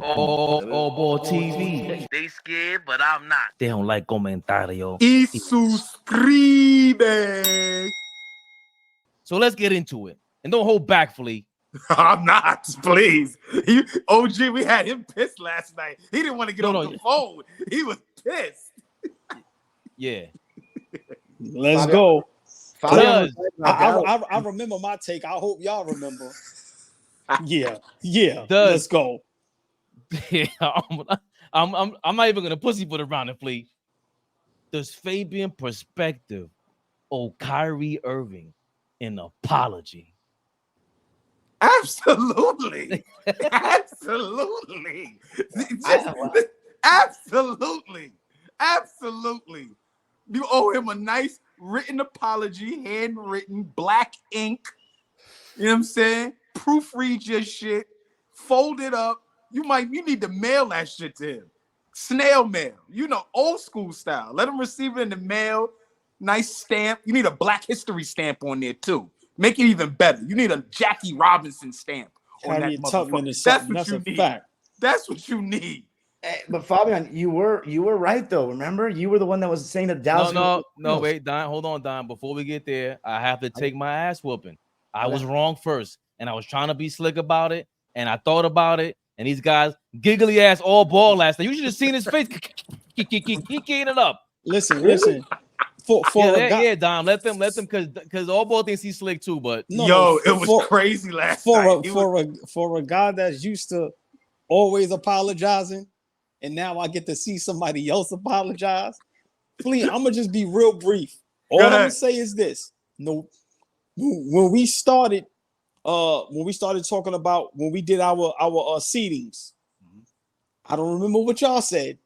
AllBall TV. They scared, but I'm not. They don't like comentario. Y suscribe. So let's get into it. And don't hold back, Flea. I'm not, please. OG, we had him pissed last night. He didn't want to get on the phone. He was pissed. Yeah. Let's go. I remember my take. I hope y'all remember. Yeah. Let's go. Yeah, I'm not even gonna pussyfoot around it, Flea. Does Fabian PerspecTV owe Kyrie Irving an apology? Absolutely. Absolutely. Absolutely. You owe him a nice written apology, handwritten, black ink. You know what I'm saying? Proofread your shit, fold it up. You need to mail that shit to him. Snail mail, old school style. Let him receive it in the mail. Nice stamp. You need a Black History stamp on there too. Make it even better. You need a Jackie Robinson stamp on that motherfucker. That's what you need. Fact. That's what you need. Hey, but Fabian, you were right though. Remember, you were the one that was saying that Dallas. No, wait, Don. Hold on, Don. Before we get there, I have to take my ass whooping. I was wrong first, and I was trying to be slick about it, and I thought about it. And these guys, giggly ass AllBall last night. You should have seen his face. Kicking it up. Listen. Dom. Let them, because AllBall thinks he's slick too. But it was crazy last night. For a guy that's used to always apologizing, and now I get to see somebody else apologize. Please, I'm gonna just be real brief. All I'm gonna say is this: when we started talking about when we did our seedings, I don't remember what y'all said.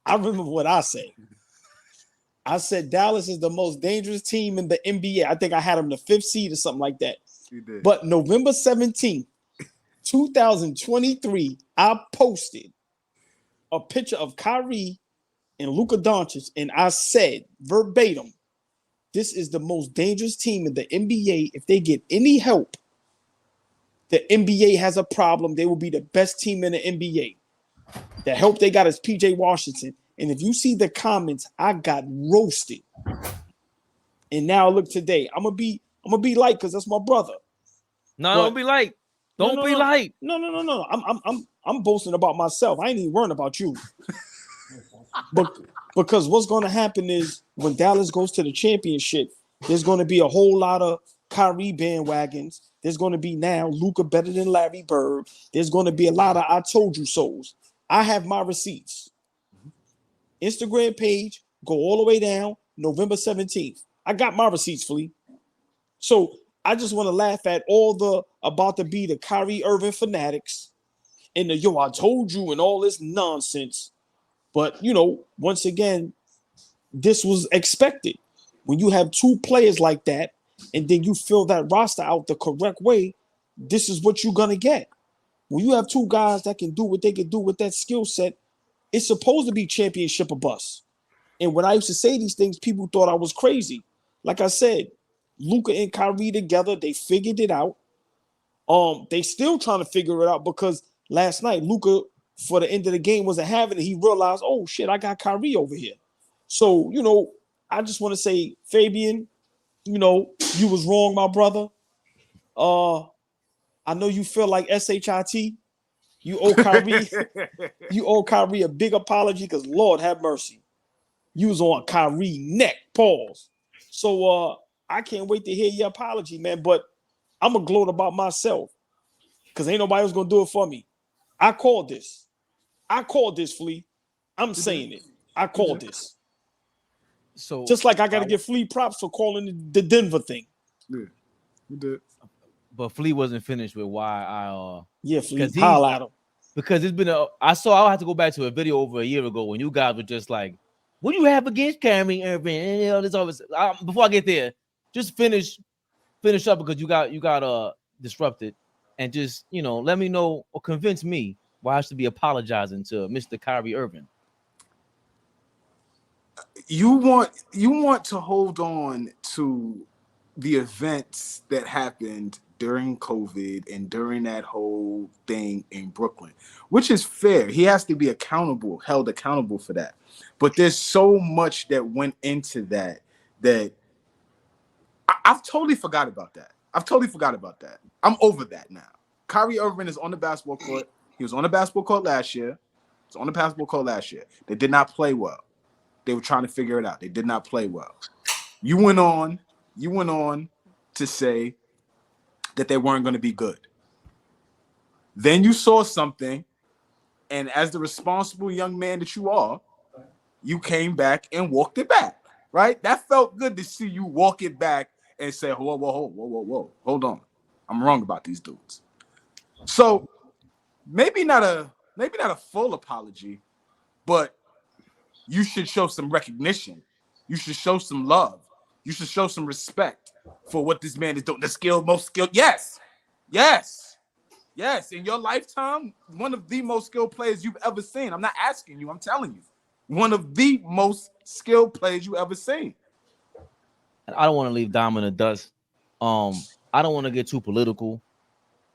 I remember what I said. I said Dallas is the most dangerous team in the NBA. I think I had them the 5th seed or something like that. You did. But November 17th, 2023, I posted a picture of Kyrie and Luka Dončić, and I said verbatim, this is the most dangerous team in the NBA. If they get any help, the NBA has a problem. They will be the best team in the NBA. The help they got is PJ Washington. And if you see the comments, I got roasted. And now look today. I'm gonna be light because that's my brother. No, don't be light. Don't be light. No. I'm boasting about myself. I ain't even worrying about you. But because what's gonna happen is when Dallas goes to the championship, there's gonna be a whole lot of Kyrie bandwagons. There's gonna be now Luka better than Larry Bird. There's gonna be a lot of I told you so's. I have my receipts. Instagram page, go all the way down, November 17th. I got my receipts, Flea. So I just want to laugh at all the about to be the Kyrie Irving fanatics and the I told you and all this nonsense. But, once again, this was expected. When you have 2 players like that and then you fill that roster out the correct way, this is what you're going to get. When you have 2 guys that can do what they can do with that skill set, it's supposed to be championship or bust. And when I used to say these things, people thought I was crazy. Like I said, Luka and Kyrie together, they figured it out. They still trying to figure it out because last night, Luka, for the end of the game, wasn't having it. He realized, oh, shit, I got Kyrie over here. So, I just want to say, Fabian, you was wrong, my brother. I know you feel like SHIT. You owe Kyrie a big apology because Lord have mercy. You was on Kyrie neck, pause. So I can't wait to hear your apology, man. But I'm gonna gloat about myself because ain't nobody else gonna do it for me. I called this, Flea. I'm saying it. I called this. So just like I gotta give Flea props for calling the Denver thing. Yeah, you did. But Flea wasn't finished with why I Flea holla at him. Because it's been I'll have to go back to a video over a year ago when you guys were just like, what do you have against Kyrie Irving? This always before I get there, just finish up because you got disrupted and just let me know or convince me why I should be apologizing to Mr. Kyrie Irving. You want to hold on to the events that happened during COVID and during that whole thing in Brooklyn, which is fair. He has to be held accountable for that. But there's so much that went into that I've totally forgot about that. I'm over that now. Kyrie Irving is on the basketball court. He was on the basketball court last year. They did not play well. They were trying to figure it out. They did not play well. You went on to say that they weren't going to be good. Then you saw something, and as the responsible young man that you are, you came back and walked it back, right? That felt good to see you walk it back and say, whoa, hold on. I'm wrong about these dudes. So maybe not a full apology, but you should show some recognition. You should show some love. You should show some respect for what this man is doing. Most skilled. Yes. In your lifetime, one of the most skilled players you've ever seen. I'm not asking you. I'm telling you. One of the most skilled players you ever seen. I don't want to leave Dom in the dust. I don't want to get too political.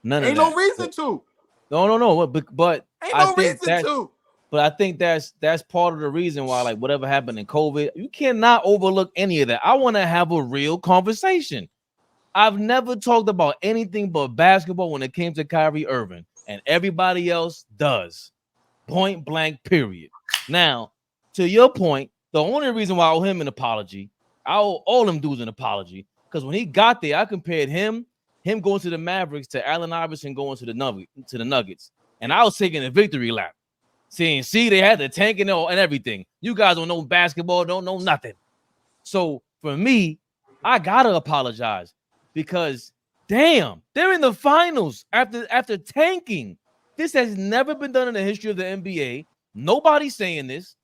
Ain't no reason to. No. But ain't no reason to. But I think that's part of the reason why, like, whatever happened in COVID, you cannot overlook any of that. I want to have a real conversation. I've never talked about anything but basketball when it came to Kyrie Irving, and everybody else does. Point blank, period. Now, to your point, the only reason why I owe him an apology, I owe all them dudes an apology, because when he got there, I compared him going to the Mavericks to Allen Iverson going to the Nuggets, and I was taking a victory lap. See, they had the tank and everything. You guys don't know basketball, don't know nothing. So for me, I gotta apologize because, damn, they're in the finals after tanking. This has never been done in the history of the NBA. Nobody's saying this.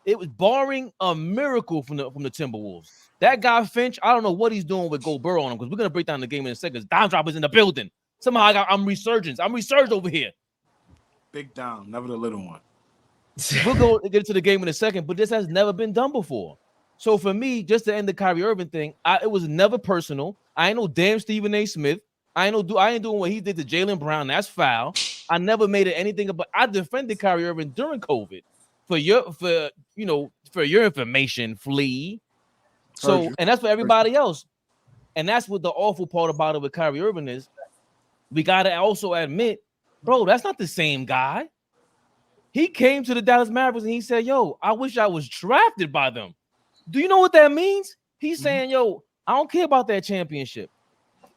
It was barring a miracle from the Timberwolves. That guy Finch, I don't know what he's doing with Gobert on him, because we're gonna break down the game in a second. Dime Drop is in the building. Somehow I'm resurged over here. Big Dom, never the little one. We'll go get into the game in a second, but this has never been done before. So for me, just to end the Kyrie Irving thing, it was never personal. I ain't no damn Stephen A. Smith. I ain't doing what he did to Jaylen Brown. That's foul. I never made it anything about. I defended Kyrie Irving during COVID for your information, Flea. So, and that's for everybody else. And that's what the awful part about it with Kyrie Irving is. We gotta also admit, bro, that's not the same guy. He came to the Dallas Mavericks and he said, yo, I wish I was drafted by them. Do you know what that means? He's saying, yo, I don't care about that championship.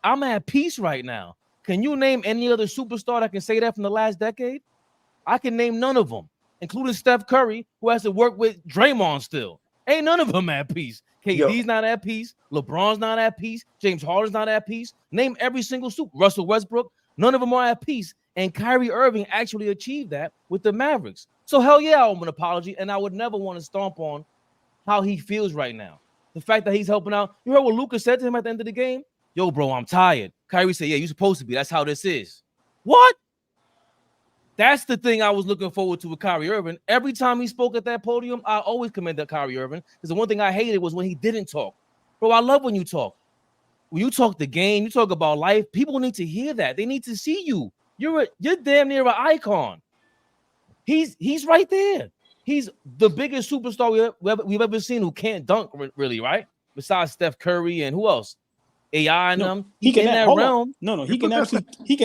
I'm at peace right now. Can you name any other superstar that can say that from the last decade? I can name none of them, including Steph Curry, who has to work with Draymond still. Ain't none of them at peace. KD's not at peace. LeBron's not at peace. James Harden's not at peace. Name every single Russell Westbrook. None of them are at peace. And Kyrie Irving actually achieved that with the Mavericks. So hell yeah, I owe him an apology, and I would never want to stomp on how he feels right now. The fact that he's helping out. You heard what Luka said to him at the end of the game? Yo, bro, I'm tired. Kyrie said, yeah, you're supposed to be. That's how this is. What? That's the thing I was looking forward to with Kyrie Irving. Every time he spoke at that podium, I always commended Kyrie Irving, because the one thing I hated was when he didn't talk. Bro, I love when you talk. When you talk the game, you talk about life, people need to hear that. They need to see you. You're damn near an icon. He's right there. He's the biggest superstar we've ever seen who can't dunk, really, right? Besides Steph Curry and who else? AI and them. He can in that realm. No, he can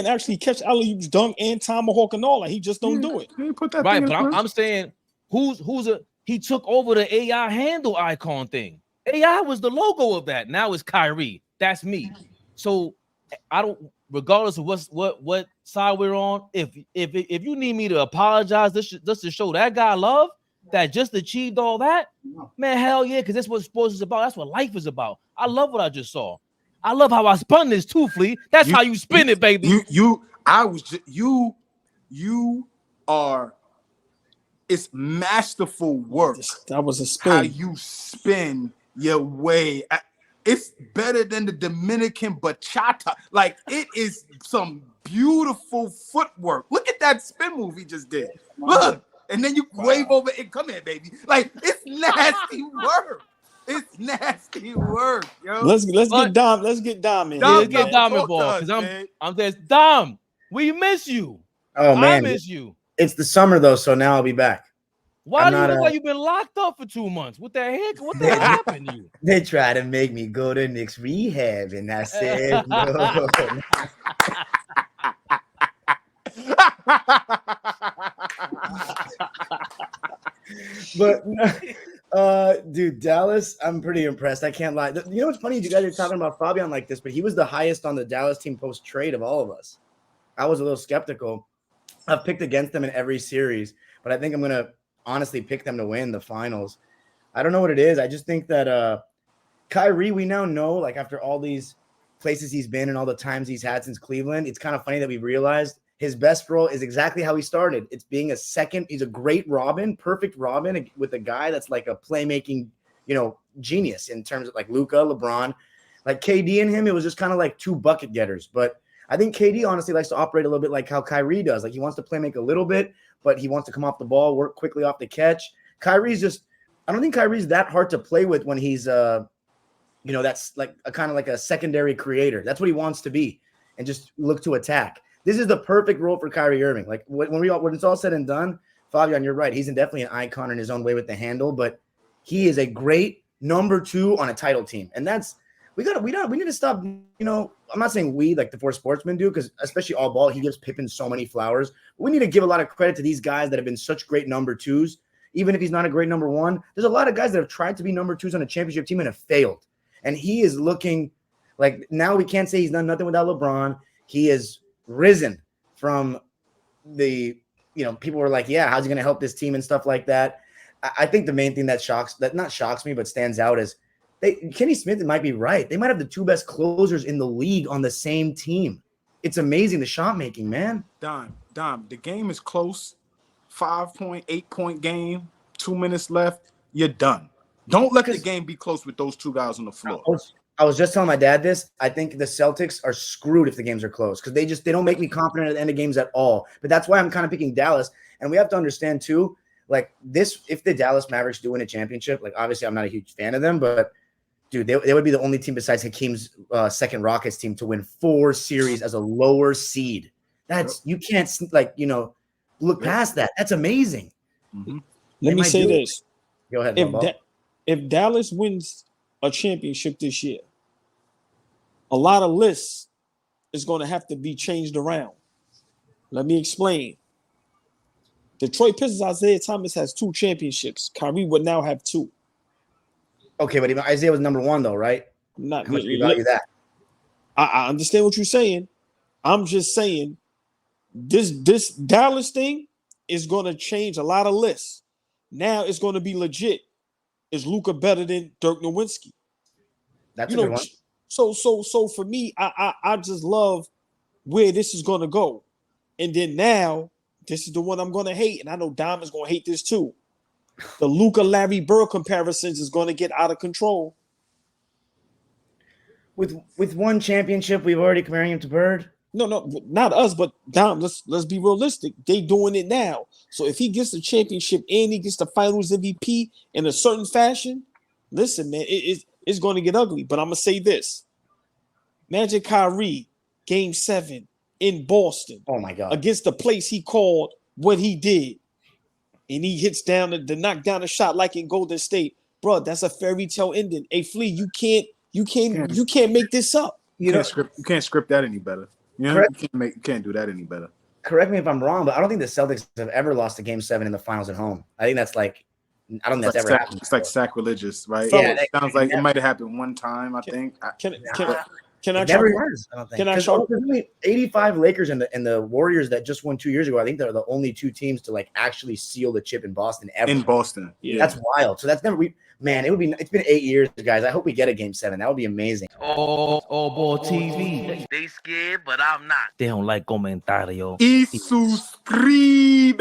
actually catch alley-oops, dunk, and tomahawk and all that. He just don't do it. Right, but I'm saying he took over the AI handle icon thing. AI was the logo of that. Now it's Kyrie. That's me. So I don't, regardless of what side we're on, if you need me to apologize just to show that guy love that just achieved all that, man, hell yeah, because that's what sports is about. That's what life is about. I love what I just saw. I love how I spun this too, Flea. That's how you spin it, baby. You are. It's masterful work. That was a spin. How you spin your way. It's better than the Dominican bachata. Like, it is some beautiful footwork. Look at that spin move he just did. Look, and then you wave over it. Come here, baby. Like, it's nasty work. It's nasty work, yo. Let's get Dom. Let's get Dom in. Yeah, here, let's get man. Dom talk involved to because us, man. I'm there. Dom, we miss you. Oh I man, miss you. it's the summer though, so now I'll be back. Why I'm do you not look like you've been locked up for 2 months? What the heck? What the hell happened to you? They try to make me go to Knicks rehab, and I said no. But dude, Dallas, I'm pretty impressed. I can't lie. You know what's funny? You guys are talking about Fabian like this, but he was the highest on the Dallas team post trade of all of us. I was a little skeptical. I've picked against them in every series, but I think I'm gonna honestly pick them to win the finals. I don't know what it is. I just think that Kyrie, we now know, like after all these places he's been and all the times he's had since Cleveland, it's kind of funny that we realized his best role is exactly how he started. It's being a second. He's a great Robin, perfect Robin with a guy that's like a playmaking, genius in terms of like Luka, LeBron, like KD and him. It was just kind of like two bucket getters. But I think KD honestly likes to operate a little bit like how Kyrie does. Like he wants to play make a little bit, but he wants to come off the ball, work quickly off the catch. Kyrie's just, I don't think Kyrie's that hard to play with when he's, that's like a kind of like a secondary creator. That's what he wants to be and just look to attack. This is the perfect role for Kyrie Irving. Like when it's all said and done, Fabian, you're right. He's definitely an icon in his own way with the handle, but he is a great number 2 on a title team. And that's, we need to stop, I'm not saying we like the 4 sportsmen do, because especially AllBall, he gives Pippen so many flowers. But we need to give a lot of credit to these guys that have been such great number 2s. Even if he's not a great number 1, there's a lot of guys that have tried to be number 2s on a championship team and have failed. And he is looking like, now we can't say he's done nothing without LeBron. He is risen from the, people were like, yeah, how's he going to help this team and stuff like that. I think the main thing that not shocks me, but stands out is Kenny Smith might be right. They might have the 2 best closers in the league on the same team. It's amazing, the shot making, man. Dom, the game is close. 5-point, 8-point game, 2 minutes left. You're done. Don't let the game be close with those 2 guys on the floor. I was just telling my dad this. I think the Celtics are screwed if the games are close because they don't make me confident at the end of games at all. But that's why I'm kind of picking Dallas. And we have to understand too, like this, if the Dallas Mavericks do win a championship, like obviously I'm not a huge fan of them, but dude, they would be the only team besides Hakeem's second Rockets team to win 4 series as a lower seed. That's you can't look past that. That's amazing. Mm-hmm. Let me say this. Go ahead. If Dallas wins a championship this year, a lot of lists is going to have to be changed around. Let me explain. Detroit Pistons, Isaiah Thomas has 2 championships. Kyrie would now have 2. Okay, but Isaiah was number 1 though, right? Not how much do you value that? I understand what you're saying. I'm just saying this Dallas thing is going to change a lot of lists. Now it's going to be legit. Is Luka better than Dirk Nowitzki? That's a good one. So for me, I just love where this is going to go. And then now, this is the one I'm going to hate. And I know Dom is going to hate this too. The Luka Larry Bird comparisons is going to get out of control. With 1 championship, we've already comparing him to Bird. No, not us, but Dom, let's be realistic. They doing it now. So if he gets the championship and he gets the finals MVP in a certain fashion, listen, man, it's going to get ugly. But I'm going to say this. Imagine Kyrie, Game 7 in Boston. Oh, my God. Against the place he called what he did. And he hits down the knock down a shot like in Golden State. Bro, that's a fairy tale ending. Hey, Flea, you can't make this up. You can't script that any better. You can't do that any better. Correct me if I'm wrong, but I don't think the Celtics have ever lost a Game 7 in the finals at home. I think that's like, I don't think that's ever happened. It's like sacrilegious, right? Yeah, it sounds like it might have happened one time. I think. Can I never was, I don't think. Can I there's only 85 Lakers and the Warriors that just won 2 years ago. I think they're the only 2 teams to like actually seal the chip in Boston ever. In Boston, yeah, that's wild. So that's never it's been 8 years, guys. I hope we get a Game 7. That would be amazing. AllBall TV. They scared, but I'm not. They don't like comentario. Y suscribe.